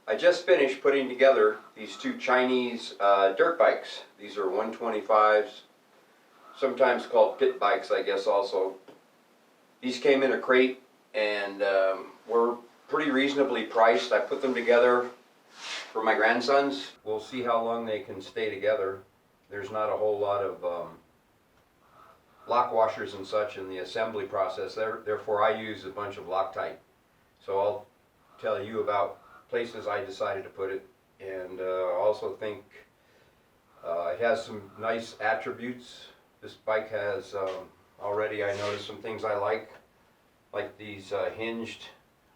I just finished putting together these two Chinese dirt bikes. These are 125s, sometimes called pit bikes, I guess also. These came in a crate and were pretty reasonably priced. I put them together for my grandsons. We'll see how long they can stay together. There's not a whole lot of lock washers and such in the assembly process. Therefore, I use a bunch of Loctite. So I'll tell you about places I decided to put it, and I also think it has some nice attributes. This bike has already, I noticed some things I like these hinged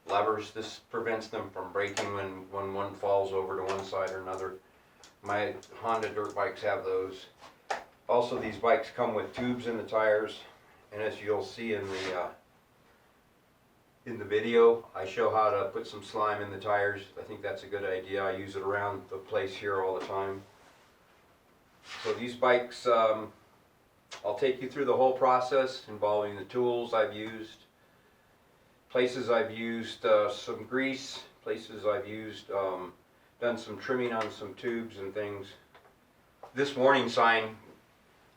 levers. This prevents them from breaking when one falls over to one side or another. My Honda dirt bikes have those. Also, these bikes come with tubes in the tires, and as you'll see in the video, I show how to put some slime in the tires. I think that's a good idea. I use it around the place here all the time. So these bikes, I'll take you through the whole process involving the tools I've used, places I've used some grease, places I've used, done some trimming on some tubes and things. This warning sign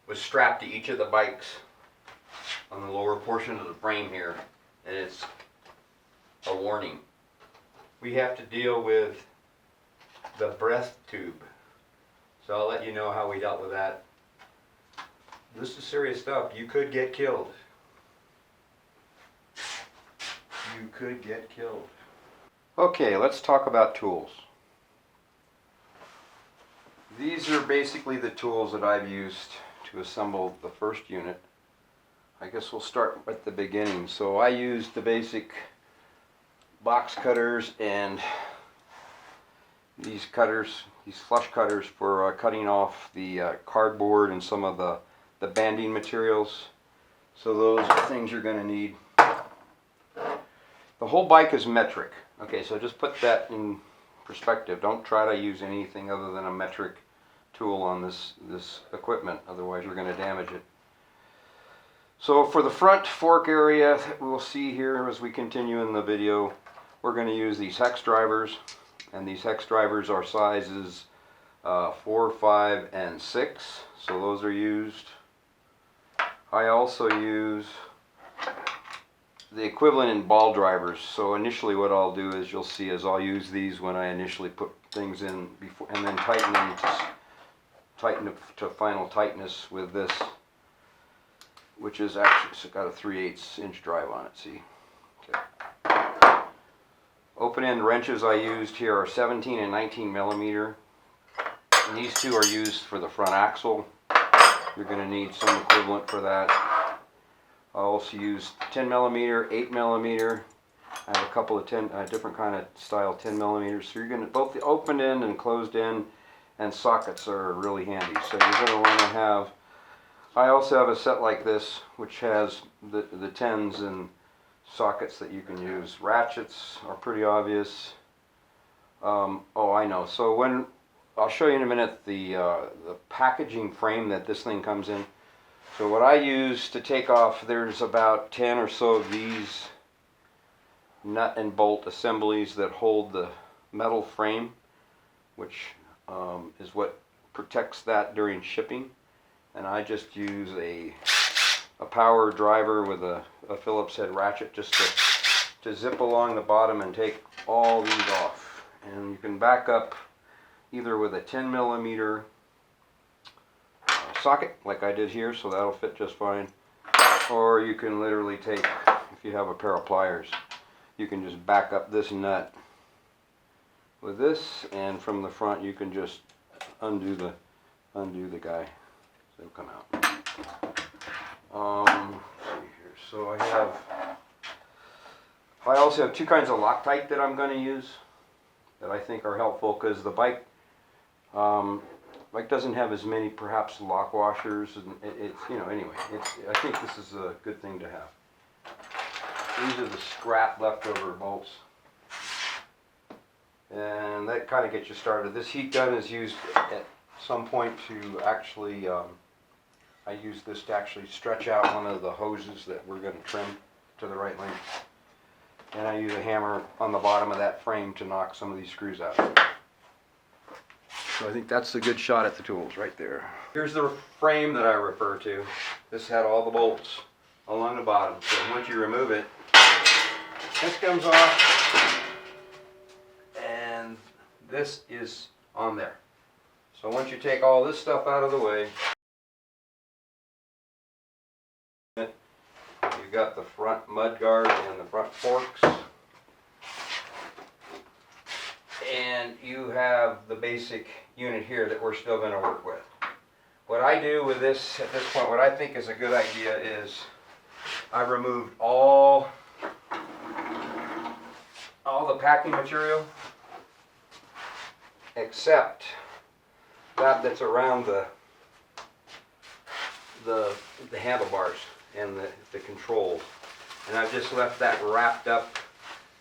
was strapped to each of the bikes on the lower portion of the frame here, and it's a warning. We have to deal with the breath tube, so I'll let you know how we dealt with that. This is serious stuff. You could get killed. You could get killed. Okay, let's talk about tools. These are basically the tools that I've used to assemble the first unit. I guess we'll start at the beginning. So I used the basic box cutters and these cutters, these flush cutters for cutting off the cardboard and some of the banding materials. So those are things you're going to need. The whole bike is metric. Okay, so just put that in perspective. Don't try to use anything other than a metric tool on this equipment, otherwise you're going to damage it. So for the front fork area that we'll see here as we continue in the video, we're going to use these hex drivers, and these hex drivers are sizes 4, 5, and 6, so those are used. I also use the equivalent in ball drivers. So initially what I'll do is, you'll see, is I'll use these when I initially put things in before, and then tighten them to final tightness with this, which is actually, it's got a 3/8 inch drive on it, see. Okay. Open end wrenches I used here are 17 and 19 millimeter. And these two are used for the front axle. You're going to need some equivalent for that. I also use 10 millimeter, 8 millimeter. I have a couple of different kind of style 10 millimeters. So you're going to, both the open end and closed end and sockets are really handy. So you're going to want to have, I also have a set like this which has the 10s and sockets that you can use. Ratchets are pretty obvious. Oh, I know. So when, I'll show you in a minute the packaging frame that this thing comes in. So what I use to take off, there's about 10 or so of these nut and bolt assemblies that hold the metal frame, which is what protects that during shipping. And I just use a power driver with a Phillips head ratchet just to zip along the bottom and take all these off. And you can back up either with a 10 millimeter socket like I did here, so that'll fit just fine, or you can literally take, if you have a pair of pliers, you can just back up this nut with this, and from the front you can just undo the guy, so it'll come out. Let's see here. So I also have two kinds of Loctite that I'm going to use that I think are helpful, because the bike doesn't have as many perhaps lock washers, and it's, you know, anyway, I think this is a good thing to have. These are the scrap leftover bolts, and that kind of gets you started. This heat gun is used at some point to actually, I use this to actually stretch out one of the hoses that we're going to trim to the right length. and I use a hammer on the bottom of that frame to knock some of these screws out. So I think that's a good shot at the tools right there. Here's the frame that I refer to. This had all the bolts along the bottom. So once you remove it, this comes off, and this is on there. So once you take all this stuff out of the way, you've got the front mud guard and the front forks, and you have the basic unit here that we're still going to work with. What I do with this at this point, what I think is a good idea is I removed all the packing material except that's around the handlebars and the controls, and I've just left that wrapped up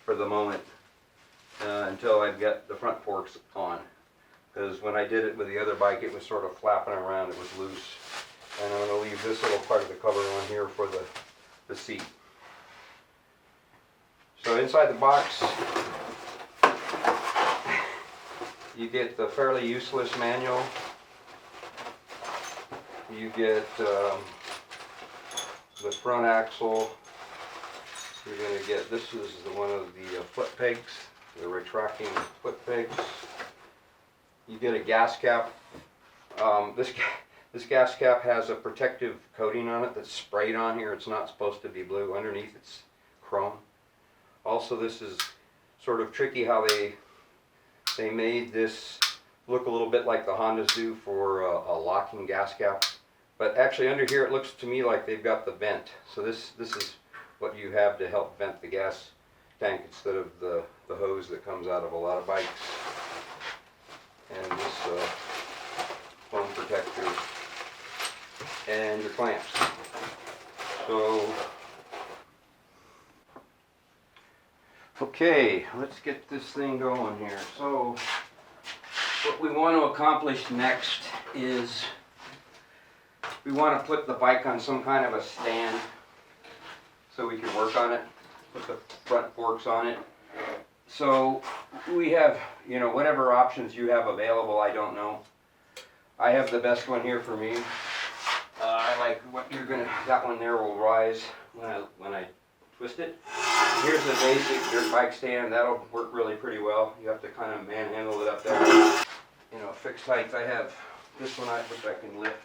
for the moment until I've got the front forks on, because when I did it with the other bike it was sort of flapping around, it was loose, and I'm going to leave this little part of the cover on here for the seat. So inside the box you get the fairly useless manual. You get the front axle. You're going to get, this is one of the foot pegs, the retracting foot pegs. You get a gas cap. This gas cap has a protective coating on it that's sprayed on here. It's not supposed to be blue. Underneath it's chrome. Also, this is sort of tricky how they made this look a little bit like the Hondas do for a locking gas cap. But actually under here it looks to me like they've got the vent. So this is what you have to help vent the gas tank instead of the hose that comes out of a lot of bikes. And this foam protector and your clamps. So okay, let's get this thing going here. So what we want to accomplish next is we want to put the bike on some kind of a stand so we can work on it, put the front forks on it. So we have, you know, whatever options you have available, I don't know. I have the best one here for me. I like what you're gonna, that one there will rise when I twist it. Here's the basic dirt bike stand. That'll work really pretty well. You have to kind of manhandle it up there. You know, fixed heights. I have this one which I can lift.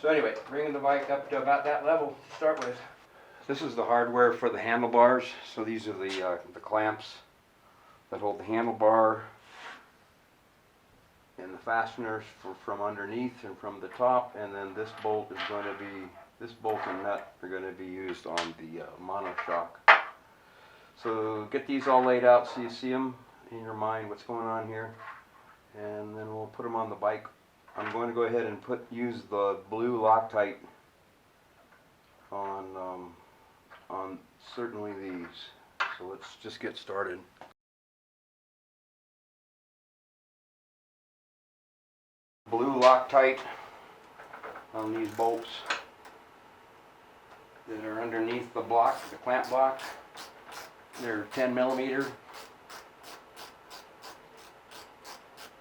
So anyway, bringing the bike up to about that level to start with. This is the hardware for the handlebars. So these are the clamps that hold the handlebar, and the fasteners from underneath and from the top, and then this bolt is going to be, this bolt and nut are going to be used on the monoshock. So get these all laid out so you see them in your mind what's going on here, and then we'll put them on the bike. I'm going to go ahead and use the blue Loctite on certainly these. So let's just get started. Blue Loctite on these bolts that are underneath the block, the clamp block. They're 10 millimeter.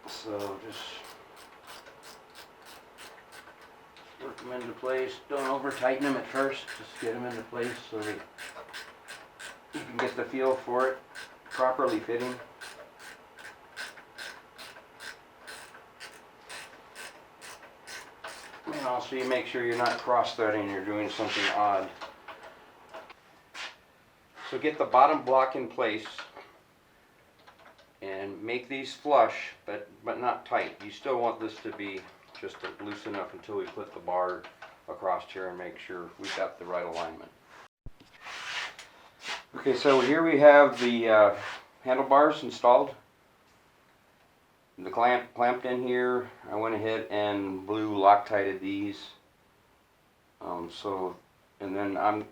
So just work them into place. Don't over tighten them at first. Just get them into place so that you can get the feel for it, properly fitting. And also you make sure you're not cross-threading, you're doing something odd. So get the bottom block in place and make these flush, but not tight. You still want this to be just loose enough until we put the bar across here and make sure we've got the right alignment. Okay, so here we have the handlebars installed. The clamped in here. I went ahead and blue Loctited these. And then I'm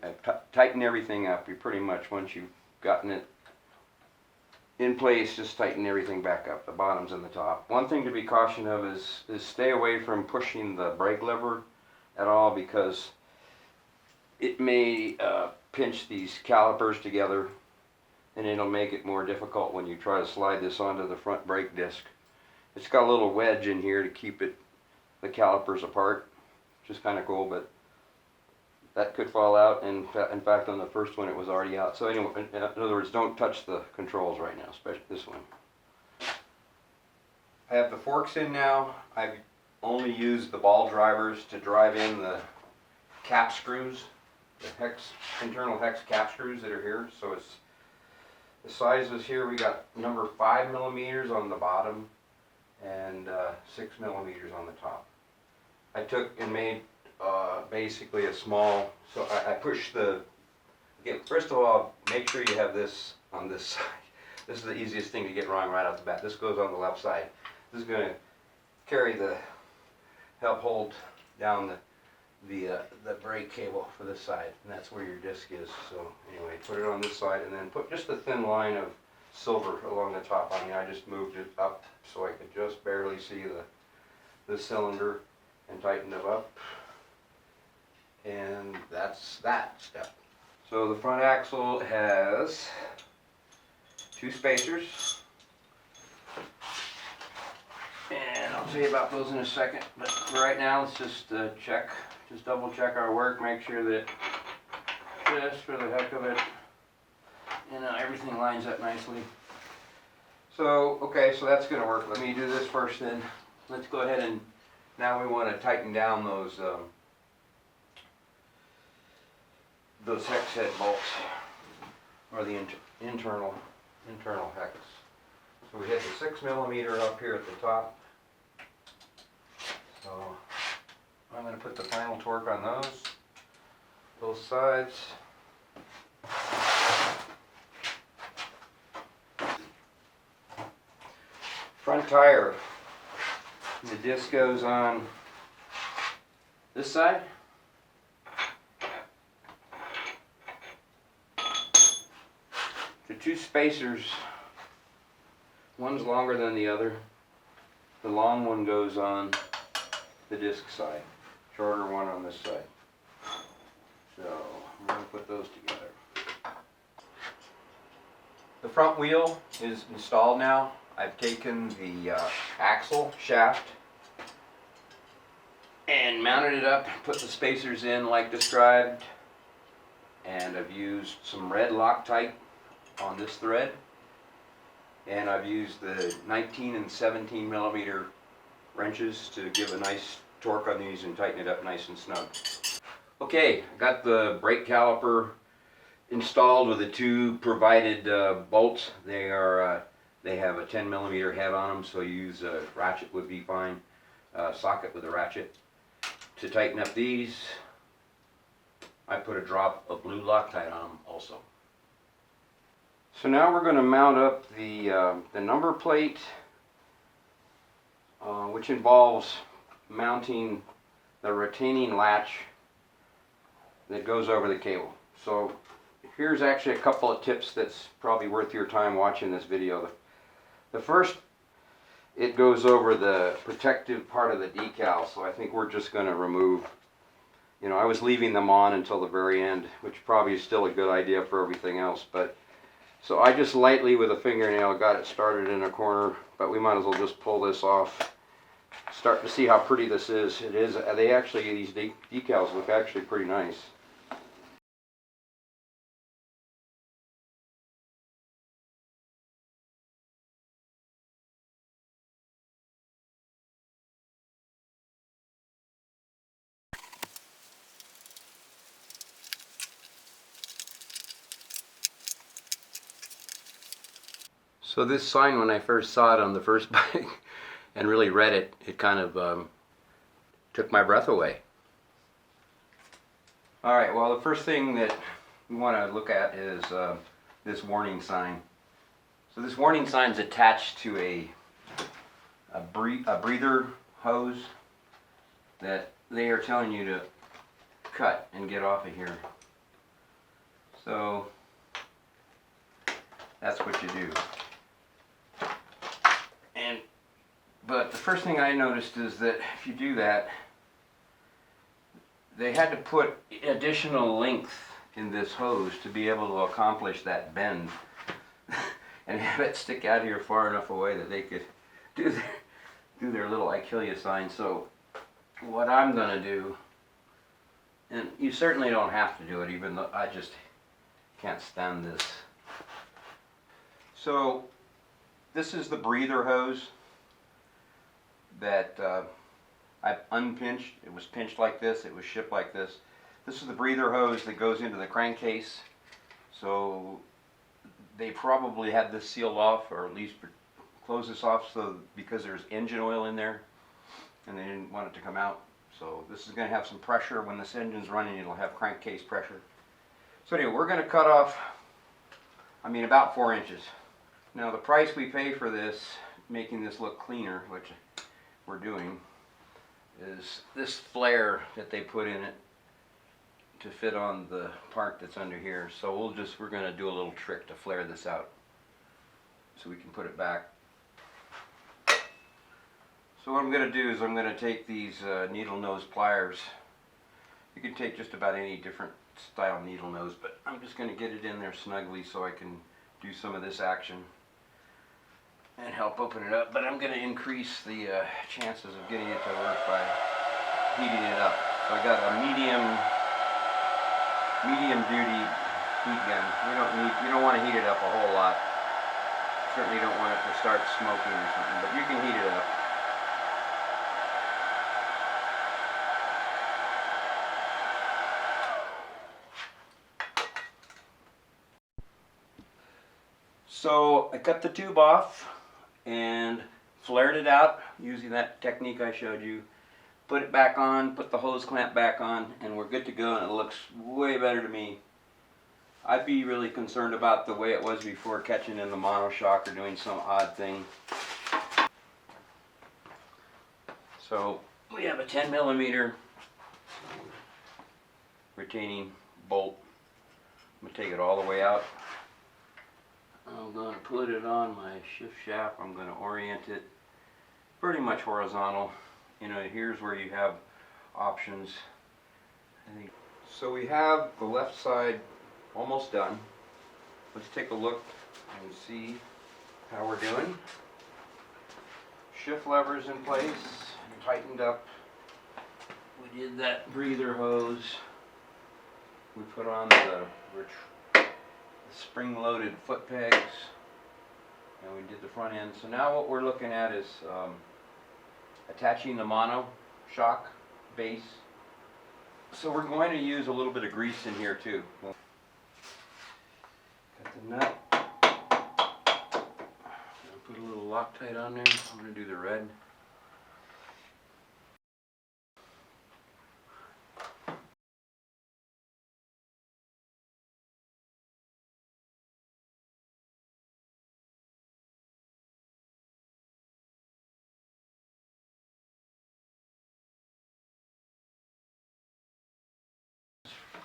tighten everything up. You pretty much, once you've gotten it in place, just tighten everything back up, the bottoms and the top. One thing to be cautious of is stay away from pushing the brake lever at all, because it may pinch these calipers together, and it'll make it more difficult when you try to slide this onto the front brake disc. It's got a little wedge in here to keep the calipers apart, which is kind of cool, but that could fall out, and in fact on the first one it was already out. So anyway, in other words, don't touch the controls right now, especially this one. I have the forks in now. I've only used the ball drivers to drive in the cap screws, the internal hex cap screws that are here. So it's the sizes here. We got number 5 millimeters on the bottom and 6 millimeters on the top. I took and made basically a small, so I pushed the, again, first of all, make sure you have this on this side. This is the easiest thing to get wrong right off the bat. This goes on the left side. This is going to help hold down the brake cable for this side, and that's where your disc is. So anyway, put it on this side, and then put just a thin line of silver along the top. I mean, I just moved it up so I could just barely see the cylinder, and tightened it up. And that's that step. So the front axle has 2 spacers, and I'll tell you about those in a second, but for right now let's just double check our work, make sure that just for the heck of it, everything lines up nicely. So okay, so that's going to work. Let me do this first then. Let's go ahead and now we want to tighten down those hex head bolts, or the internal hex. So we hit the 6 millimeter up here at the top. So I'm going to put the final torque on those, both sides. Front tire. The disc goes on this side. The 2 spacers, one's longer than the other. The long one goes on the disc side, shorter one on this side. So I'm going to put those together. The front wheel is installed now. I've taken the axle shaft and mounted it up, put the spacers in like described, and I've used some red Loctite on this thread, and I've used the 19 and 17 millimeter wrenches to give a nice torque on these and tighten it up nice and snug. Okay, I got the brake caliper installed with the 2 provided bolts. They have a 10 millimeter head on them, so you use a ratchet would be fine, socket with a ratchet. To tighten up these, I put a drop of blue Loctite on them also. So now we're going to mount up the number plate, which involves mounting the retaining latch that goes over the cable. So here's actually a couple of tips that's probably worth your time watching this video. The first, it goes over the protective part of the decal, so I think we're just going to remove, I was leaving them on until the very end, which probably is still a good idea for everything else, but so I just lightly with a fingernail got it started in a corner, but we might as well just pull this off. Start to see how pretty this is. It is, they actually, these decals look actually pretty nice. So this sign, when I first saw it on the first bike and really read it, it kind of took my breath away. Alright, well the first thing that we want to look at is this warning sign. So this warning sign is attached to a breather hose that they are telling you to cut and get off of here. So that's what you do. But the first thing I noticed is that if you do that, they had to put additional length in this hose to be able to accomplish that bend and have it stick out here far enough away that they could do their little I kill you sign. So what I'm going to do, and you certainly don't have to do it, even though I just can't stand this. So this is the breather hose that I've unpinched. It was pinched like this, it was shipped like this. This is the breather hose that goes into the crankcase. So they probably had this sealed off, or at least close this off, so because there's engine oil in there and they didn't want it to come out. So this is going to have some pressure. When this engine's running, it'll have crankcase pressure. So anyway, we're going to cut off, about 4 inches. Now the price we pay for this, making this look cleaner, which we're doing, is this flare that they put in it to fit on the part that's under here. So we're going to do a little trick to flare this out so we can put it back. So what I'm going to do is I'm going to take these needle nose pliers. You can take just about any different style needle nose, but I'm just going to get it in there snugly so I can do some of this action and help open it up. But I'm going to increase the chances of getting it to work by heating it up. So I got a medium duty heat gun. You don't want to heat it up a whole lot. Certainly don't want it to start smoking or something, but you can heat it up. So I cut the tube off and flared it out using that technique I showed you. Put it back on, put the hose clamp back on, and we're good to go, and it looks way better to me. I'd be really concerned about the way it was before, catching in the monoshock or doing some odd thing. So we have a 10mm retaining bolt. I'm going to take it all the way out. I'm going to put it on my shift shaft. I'm going to orient it pretty much horizontal. Here's where you have options. So we have the left side almost done. Let's take a look and see how we're doing. Shift levers in place, tightened up. We did that breather hose. We put on the spring-loaded foot pegs, and we did the front end. So now what we're looking at is attaching the mono shock base. So we're going to use a little bit of grease in here too. Got the nut. Put a little Loctite on there. I'm going to do the red.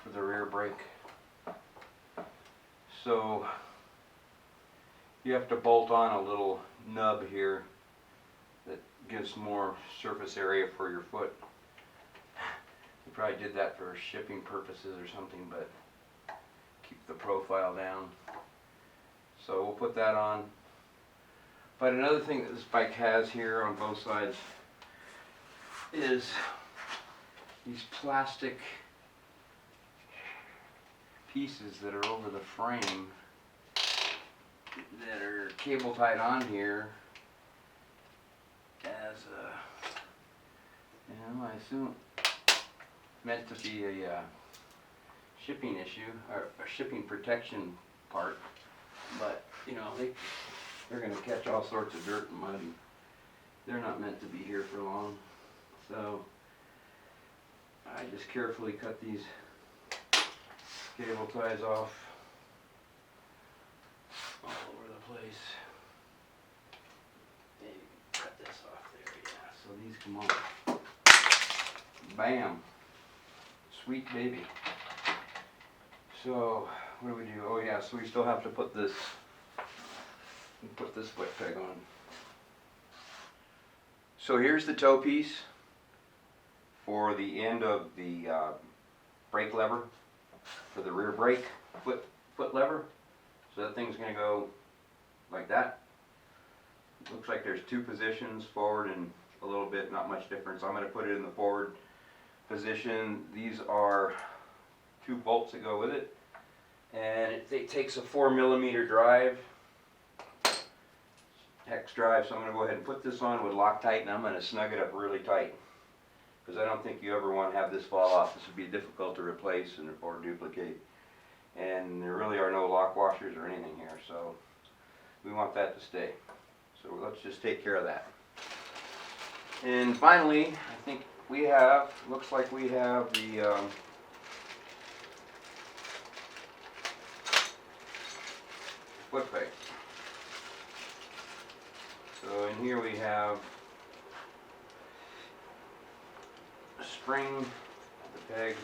For the rear brake. So you have to bolt on a little nub here that gives more surface area for your foot. You probably did that for shipping purposes or something, but keep the profile down. So we'll put that on. But another thing that this bike has here on both sides is these plastic pieces that are over the frame that are cable tied on here as I assume meant to be a shipping issue or a shipping protection part, but they're going to catch all sorts of dirt and mud, and they're not meant to be here for long. So I just carefully cut these cable ties off all over the place. Maybe cut this off there, yeah. So these come off. Bam! Sweet baby. So what do we do? Oh yeah, so we still have to put this foot peg on. So here's the toe piece for the end of the brake lever, for the rear brake foot lever. So that thing's going to go like that. Looks like there's two positions, forward and a little bit, not much difference. I'm going to put it in the forward position. These are two bolts that go with it, and it takes a 4mm drive, hex drive. So I'm going to go ahead and put this on with Loctite, and I'm going to snug it up really tight, because I don't think you ever want to have this fall off. This would be difficult to replace or duplicate, and there really are no lock washers or anything here, so we want that to stay. So let's just take care of that. And finally, I think we have, looks like we have the foot peg. So in here we have a spring, the peg,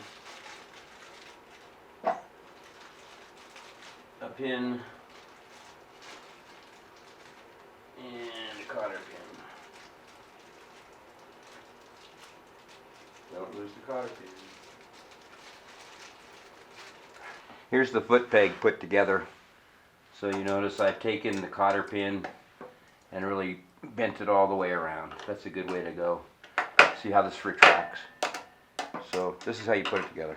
a pin, and a cotter pin. Don't lose the cotter pin. Here's the foot peg put together. So you notice I've taken the cotter pin and really bent it all the way around. That's a good way to go. See how this retracts. So this is how you put it together.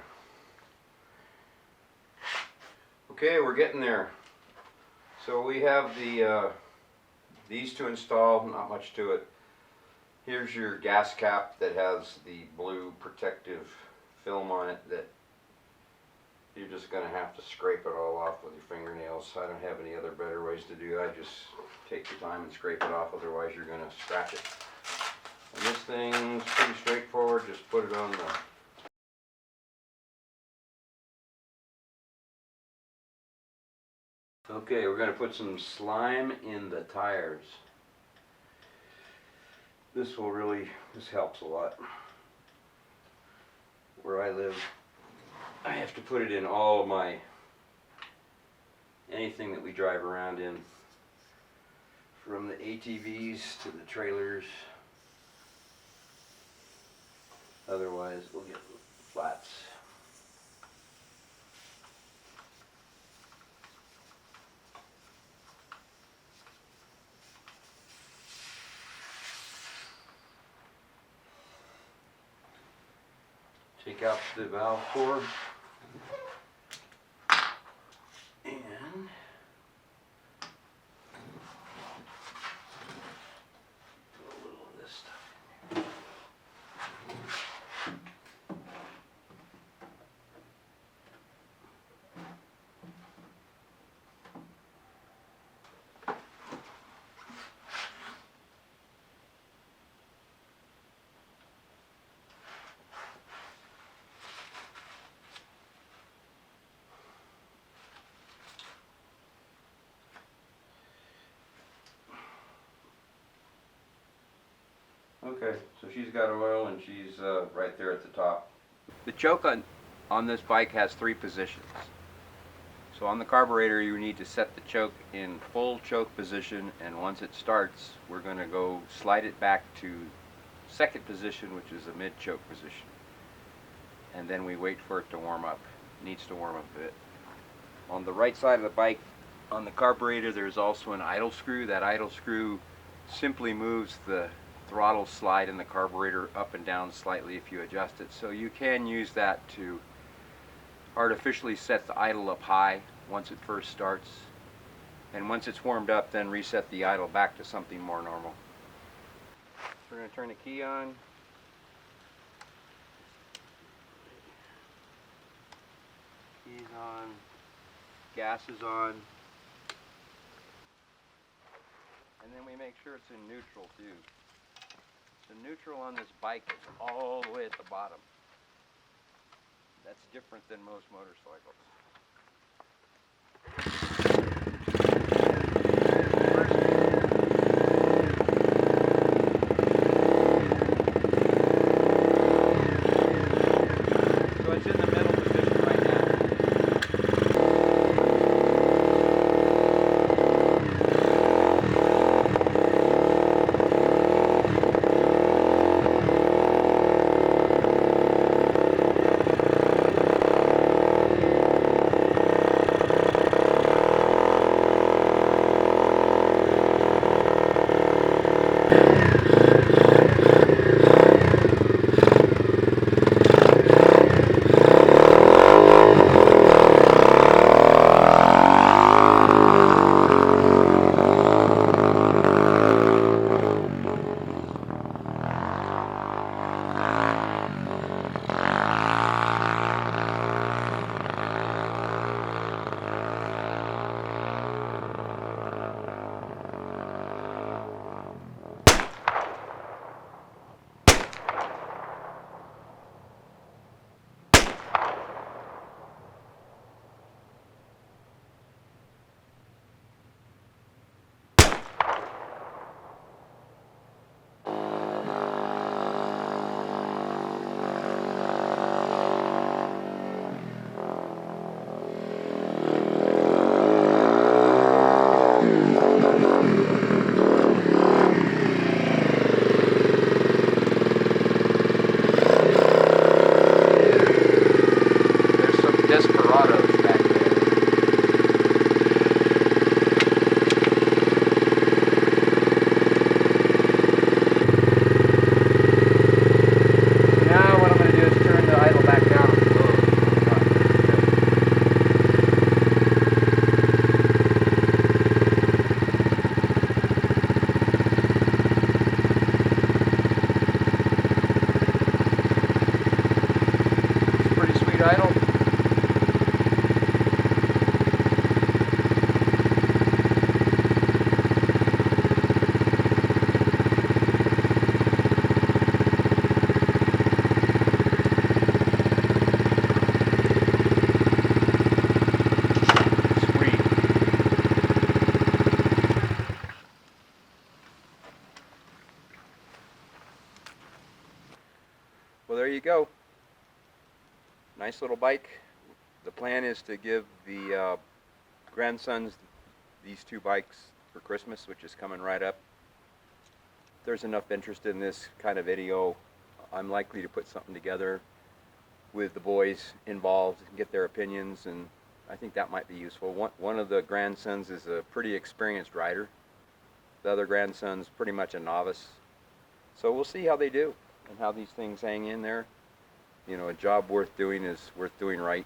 Okay, we're getting there. So we have these to install, not much to it. Here's your gas cap that has the blue protective film on it that you're just going to have to scrape it all off with your fingernails. I don't have any other better ways to do it. I just take the time and scrape it off, otherwise you're going to scratch it. And this thing's pretty straightforward. Just put it on the Okay, we're going to put some slime in the tires. This helps a lot. Where I live, I have to put it in all of anything that we drive around in, from the ATVs to the trailers. Otherwise, we'll get flats. Take out the valve core and put a little of this stuff in there. Okay, so she's got oil and she's right there at the top. The choke on this bike has 3 positions. So on the carburetor you need to set the choke in full choke position, and once it starts we're going to go slide it back to second position, which is a mid choke position. And then we wait for it to warm up. It needs to warm up a bit. On the right side of the bike, on the carburetor, there's also an idle screw. That idle screw simply moves the throttle slide in the carburetor up and down slightly if you adjust it. So you can use that to artificially set the idle up high once it first starts, and once it's warmed up then reset the idle back to something more normal. We're going to turn the key on. Key's on, gas is on, and then we make sure it's in neutral too. The neutral on this bike is all the way at the bottom. That's different than most motorcycles. So it's in the middle position right now. brake idle. Well, there you go. Nice little bike. The plan is to give the grandsons these two bikes for Christmas, which is coming right up. If there's enough interest in this kind of video, I'm likely to put something together with the boys involved and get their opinions, and I think that might be useful. One of the grandsons is a pretty experienced rider. The other grandson's pretty much a novice. So we'll see how they do and how these things hang in there. You know, a job worth doing is worth doing right,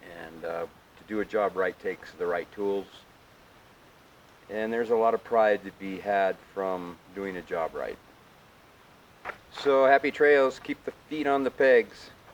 and to do a job right takes the right tools, and there's a lot of pride to be had from doing a job right. So happy trails, keep the feet on the pegs.